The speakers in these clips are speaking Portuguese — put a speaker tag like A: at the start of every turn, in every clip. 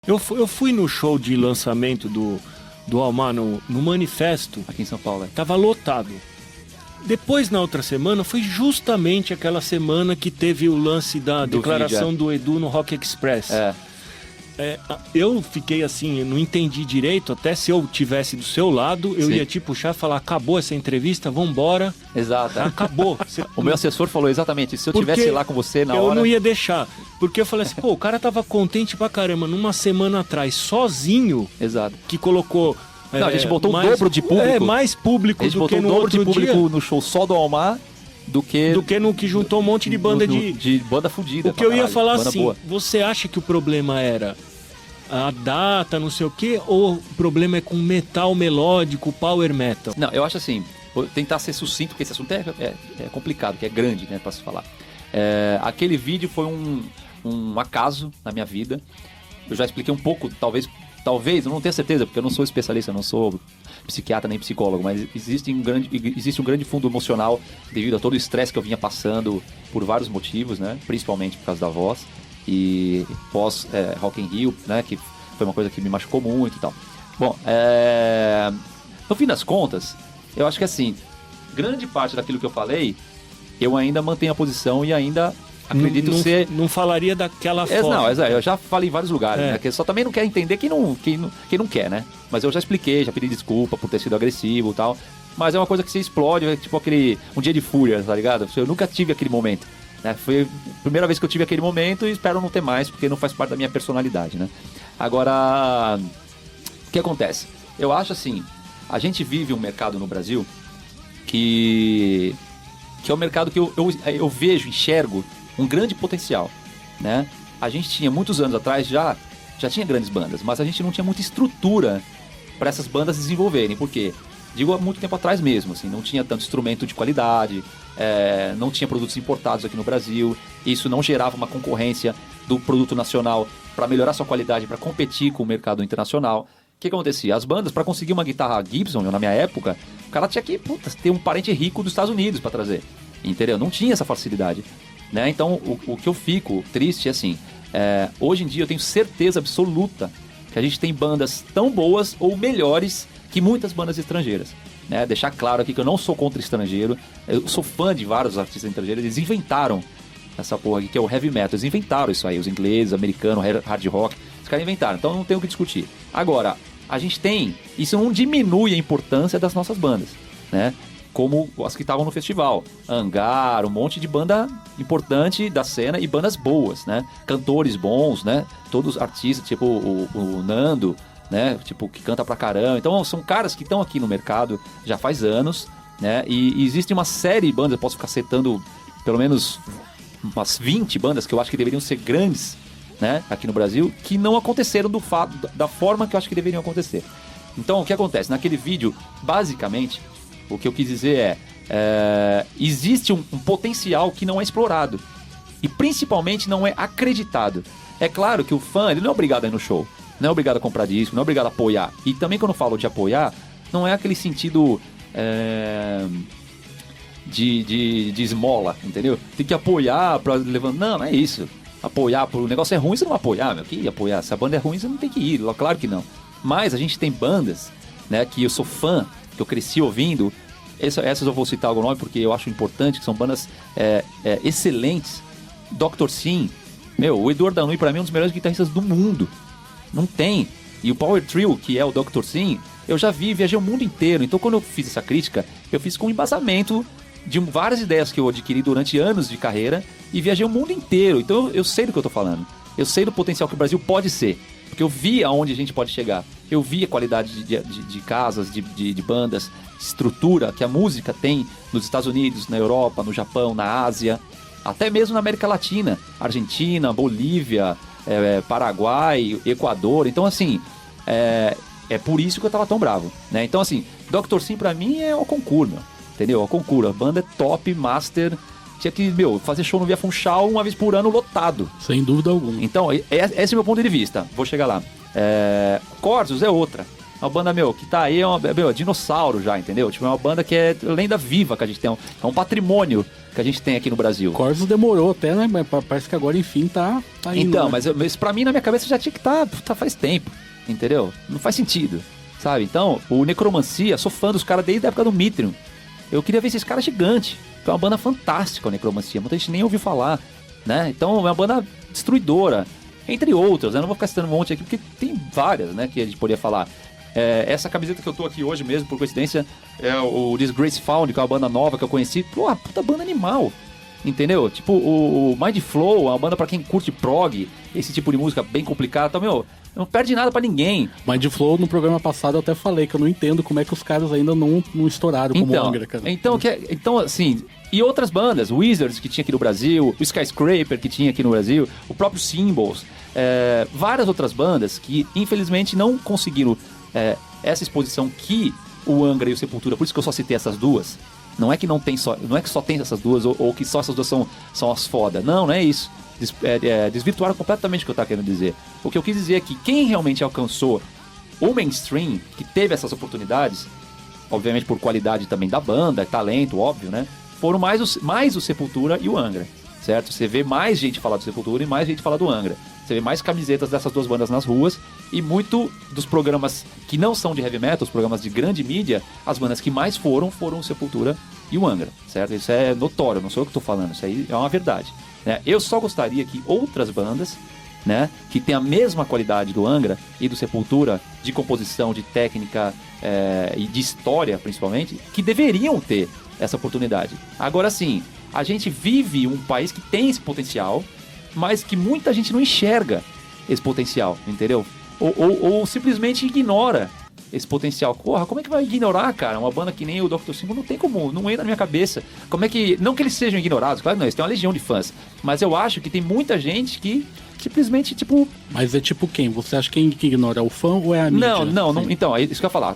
A: Eu fui no show de lançamento do Almar no Manifesto.
B: Aqui em São Paulo, é.
A: Tava lotado. Depois, na outra semana, foi justamente aquela semana que teve o lance da declaração do Edu no Rock Express. Eu fiquei assim, eu não entendi direito, até se eu tivesse do seu lado, eu ia te puxar e falar, acabou essa entrevista, vambora.
B: Exato.
A: Acabou.
B: O meu assessor falou exatamente, se eu tivesse lá com você na hora...
A: Eu não ia deixar, porque eu falei assim, pô, o cara tava contente pra caramba, numa semana atrás, sozinho,
B: Exato.
A: Que colocou...
B: Não, a gente botou o dobro de público.
A: Mais público do que no outro dia.
B: A gente botou o dobro de público no show só do Almar do que
A: no que juntou um monte de banda
B: de banda fudida.
A: O que eu ia falar assim,
B: boa.
A: Você acha que o problema era a data, não sei o quê, ou o problema é com metal melódico, power metal?
B: Não, eu acho assim, vou tentar ser sucinto, porque esse assunto é complicado, que é grande, né, pra se falar. Aquele vídeo foi um acaso na minha vida. Eu já expliquei um pouco, talvez, eu não tenho certeza, porque eu não sou especialista, eu não sou psiquiatra nem psicólogo, mas existe um grande fundo emocional devido a todo o estresse que eu vinha passando por vários motivos, né? Principalmente por causa da voz e pós Rock in Rio, né? Que foi uma coisa que me machucou muito e tal. Bom, no fim das contas, eu acho que assim, grande parte daquilo que eu falei, eu ainda mantenho a posição e ainda acredito ser...
A: Não falaria daquela forma.
B: Não, eu já falei em vários lugares, né? Que só também não quer entender quem não quer, né? Mas eu já expliquei, já pedi desculpa por ter sido agressivo e tal. Mas é uma coisa que se explode, é tipo um dia de fúria, tá ligado? Eu nunca tive aquele momento, né? Foi a primeira vez que eu tive aquele momento e espero não ter mais, porque não faz parte da minha personalidade, né? Agora, o que acontece? Eu acho assim, a gente vive um mercado no Brasil que é um mercado que eu vejo, enxergo um grande potencial, né? A gente tinha, muitos anos atrás, já tinha grandes bandas, mas a gente não tinha muita estrutura para essas bandas desenvolverem. Por quê? Digo, há muito tempo atrás mesmo, assim, não tinha tanto instrumento de qualidade, não tinha produtos importados aqui no Brasil, isso não gerava uma concorrência do produto nacional para melhorar sua qualidade, para competir com o mercado internacional. O que acontecia? As bandas, para conseguir uma guitarra Gibson, na minha época, o cara tinha que ter um parente rico dos Estados Unidos para trazer, entendeu? Não tinha essa facilidade. Né? Então, o que eu fico triste é assim, hoje em dia eu tenho certeza absoluta que a gente tem bandas tão boas ou melhores que muitas bandas estrangeiras, né? Deixar claro aqui que eu não sou contra estrangeiro, eu sou fã de vários artistas estrangeiros, eles inventaram essa porra aqui que é o heavy metal, eles inventaram isso aí, os ingleses, americanos, hard rock, os caras inventaram, então não tem o que discutir. Agora, a gente tem, isso não diminui a importância das nossas bandas, né? Como as que estavam no festival, Hangar, um monte de banda importante da cena e bandas boas, né? Cantores bons, né? Todos artistas, tipo o Nando, né? Tipo, que canta pra caramba. Então são caras que estão aqui no mercado já faz anos, né? E existe uma série de bandas, eu posso ficar citando pelo menos umas 20 bandas que eu acho que deveriam ser grandes, né? Aqui no Brasil, que não aconteceram da forma que eu acho que deveriam acontecer. Então o que acontece? Naquele vídeo, basicamente... O que eu quis dizer existe um potencial que não é explorado. E principalmente não é acreditado. É claro que o fã, ele não é obrigado a ir no show. Não é obrigado a comprar disco, não é obrigado a apoiar. E também quando eu falo de apoiar, não é aquele sentido de esmola, entendeu? Tem que apoiar pra levantar. Não é isso. Apoiar, o negócio é ruim, você não vai apoiar, meu. Que apoiar? Se a banda é ruim, você não tem que ir. Claro que não. Mas a gente tem bandas, né, que eu sou fã, que eu cresci ouvindo, essas eu vou citar algum nome porque eu acho importante, que são bandas excelentes. Dr. Sim, o Eduardo Danui pra mim é um dos melhores guitarristas do mundo, não tem. E o Power Trio, que é o Dr. Sim, eu já viajei o mundo inteiro. Então quando eu fiz essa crítica, eu fiz com embasamento de várias ideias que eu adquiri durante anos de carreira e viajei o mundo inteiro. Então eu sei do que eu tô falando, eu sei do potencial que o Brasil pode ser, porque eu vi aonde a gente pode chegar. Eu vi a qualidade de casas, de bandas, estrutura que a música tem nos Estados Unidos, na Europa, no Japão, na Ásia, até mesmo na América Latina, Argentina, Bolívia, Paraguai, Equador. Então, assim, é por isso que eu tava tão bravo, né? Então, assim, Dr. Sim pra mim é o concurso, meu, entendeu? O concurso, a banda é top, master... Tinha que, fazer show no Via Funchal uma vez por ano lotado.
C: Sem dúvida alguma.
B: Então, esse é o meu ponto de vista. Vou chegar lá. Corsos é outra. Uma banda, que tá aí, é dinossauro já, entendeu? Tipo, é uma banda que é lenda viva que a gente tem, é um patrimônio que a gente tem aqui no Brasil.
C: Corsos demorou até, né? Mas parece que agora, enfim, tá indo.
B: Então,
C: né?
B: mas pra mim, na minha cabeça, já tinha que tá faz tempo, entendeu? Não faz sentido, sabe? Então, o Necromancia, sou fã dos caras desde a época do Mithril. Eu queria ver esses caras gigantes. É uma banda fantástica, a Necromancia. Muita gente nem ouviu falar, né? Então, é uma banda destruidora. Entre outras, né? Não vou ficar citando um monte aqui, porque tem várias, né? Que a gente poderia falar. Essa camiseta que eu tô aqui hoje mesmo, por coincidência, é o Disgrace Found, que é uma banda nova que eu conheci. Pô, puta banda animal. Entendeu? Tipo, o Mind Flow é uma banda pra quem curte prog, esse tipo de música bem complicada. Então, não perde nada pra ninguém.
C: Mind Flow, no programa passado, eu até falei que eu não entendo como é que os caras ainda não estouraram como Angra, cara.
B: Então, assim, e outras bandas, Wizards, que tinha aqui no Brasil, o Skyscraper, que tinha aqui no Brasil, o próprio Symbols, várias outras bandas que, infelizmente, não conseguiram essa exposição que o Angra e o Sepultura, por isso que eu só citei essas duas. Não é que só tem essas duas, ou que só essas duas são as foda. Não é isso. Desvirtuaram completamente o que eu estava querendo dizer. O que eu quis dizer é que quem realmente alcançou o mainstream, que teve essas oportunidades, obviamente por qualidade também da banda, talento, óbvio, né? Foram mais o Sepultura e o Angra, certo? Você vê mais gente falar do Sepultura e mais gente falar do Angra. Você vê mais camisetas dessas duas bandas nas ruas e muito dos programas que não são de heavy metal, os programas de grande mídia, as bandas que mais foram o Sepultura e o Angra, certo? Isso é notório, não sou eu que estou falando, isso aí é uma verdade, né? Eu só gostaria que outras bandas, né, que tem a mesma qualidade do Angra e do Sepultura, de composição, de técnica e de história, principalmente, que deveriam ter essa oportunidade. Agora sim, a gente vive um país que tem esse potencial, mas que muita gente não enxerga esse potencial, entendeu? Ou simplesmente ignora esse potencial. Porra, como é que vai ignorar, cara? Uma banda que nem o Dr. Simple não tem como, não entra na minha cabeça. Como é que... Não que eles sejam ignorados, claro que não, eles têm uma legião de fãs, mas eu acho que tem muita gente que simplesmente, tipo...
C: Mas é tipo quem? Você acha que quem ignora é o fã ou é a mídia?
B: Não, então, é isso que eu ia falar.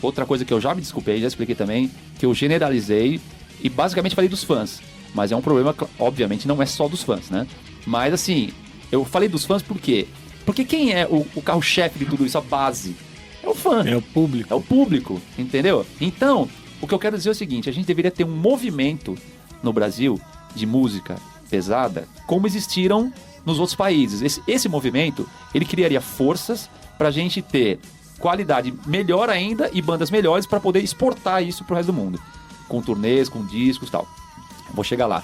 B: Outra coisa que eu já me desculpei, já expliquei também, que eu generalizei e basicamente falei dos fãs. Mas é um problema, obviamente, não é só dos fãs, né? Mas, assim, eu falei dos fãs por quê? Porque quem é o carro-chefe de tudo isso, a base? É o fã.
A: É o público.
B: É o público, entendeu? Então, o que eu quero dizer é o seguinte, a gente deveria ter um movimento no Brasil de música pesada, como existiram nos outros países. Esse movimento, ele criaria forças pra gente ter qualidade melhor ainda e bandas melhores pra poder exportar isso pro resto do mundo. Com turnês, com discos e tal. Vou chegar lá.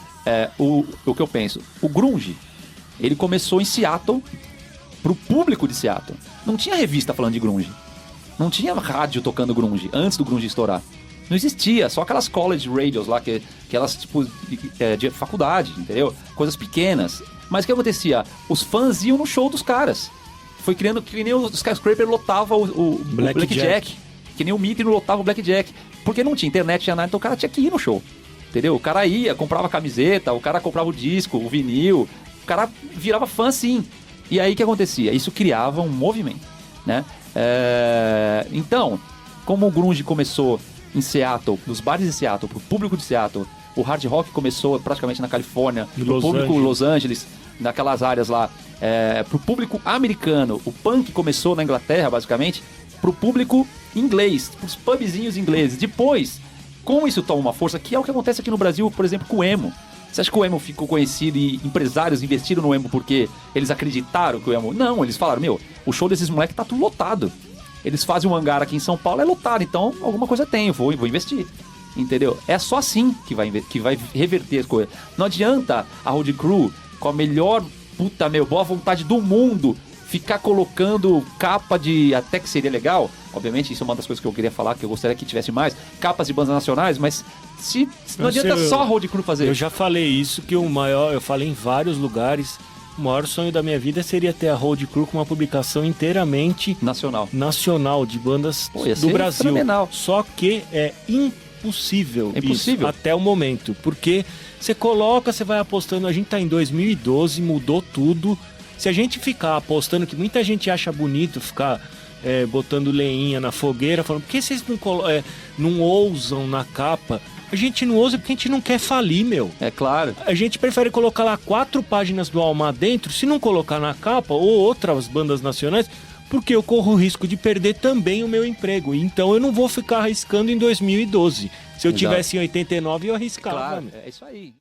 B: O que eu penso, o grunge, ele começou em Seattle, pro público de Seattle. Não tinha revista falando de grunge. Não tinha rádio tocando grunge, antes do grunge estourar. Não existia, só aquelas college radios lá, aquelas tipo de faculdade, entendeu? Coisas pequenas. Mas o que acontecia? Os fãs iam no show dos caras. Foi criando que nem o Skyscraper lotava o Blackjack. Que nem o Mithril lotava o Blackjack. Porque não tinha internet, tinha nada, então o cara tinha que ir no show. Entendeu? O cara ia, comprava camiseta, o cara comprava o disco, o vinil, o cara virava fã sim. E aí o que acontecia? Isso criava um movimento, né? Então, como o grunge começou em Seattle, nos bares de Seattle, pro público de Seattle, o hard rock começou praticamente na Califórnia, pro público Los Angeles, naquelas áreas lá, pro público americano, o punk começou na Inglaterra, basicamente, pro público inglês, pros pubzinhos ingleses. Depois, como isso toma uma força, que é o que acontece aqui no Brasil, por exemplo, com o emo. Você acha que o emo ficou conhecido e empresários investiram no emo porque eles acreditaram que o emo... Não, eles falaram, o show desses moleques tá tudo lotado. Eles fazem um hangar aqui em São Paulo, é lotado, então alguma coisa tem, vou investir. Entendeu? É só assim que vai reverter as coisas. Não adianta a Road Crew, com a melhor boa vontade do mundo, ficar colocando capa de... Até que seria legal, obviamente, isso é uma das coisas que eu queria falar, que eu gostaria que tivesse mais, capas de bandas nacionais, mas não adianta só a Road Crew fazer.
A: Eu já falei isso, que eu falei em vários lugares, o maior sonho da minha vida seria ter a Road Crew com uma publicação inteiramente nacional de bandas do Brasil.
B: Fenomenal.
A: Só que é impossível isso até o momento, porque você coloca, você vai apostando, a gente tá em 2012, mudou tudo. Se a gente ficar apostando, que muita gente acha bonito ficar botando leinha na fogueira, falando, por que vocês não ousam na capa? A gente não ousa porque a gente não quer falir, meu.
B: É claro.
A: A gente prefere colocar lá 4 páginas do Almar dentro, se não colocar na capa, ou outras bandas nacionais, porque eu corro o risco de perder também o meu emprego. Então eu não vou ficar arriscando em 2012. Se eu tivesse em 89, eu arriscava.
B: Claro, é isso aí.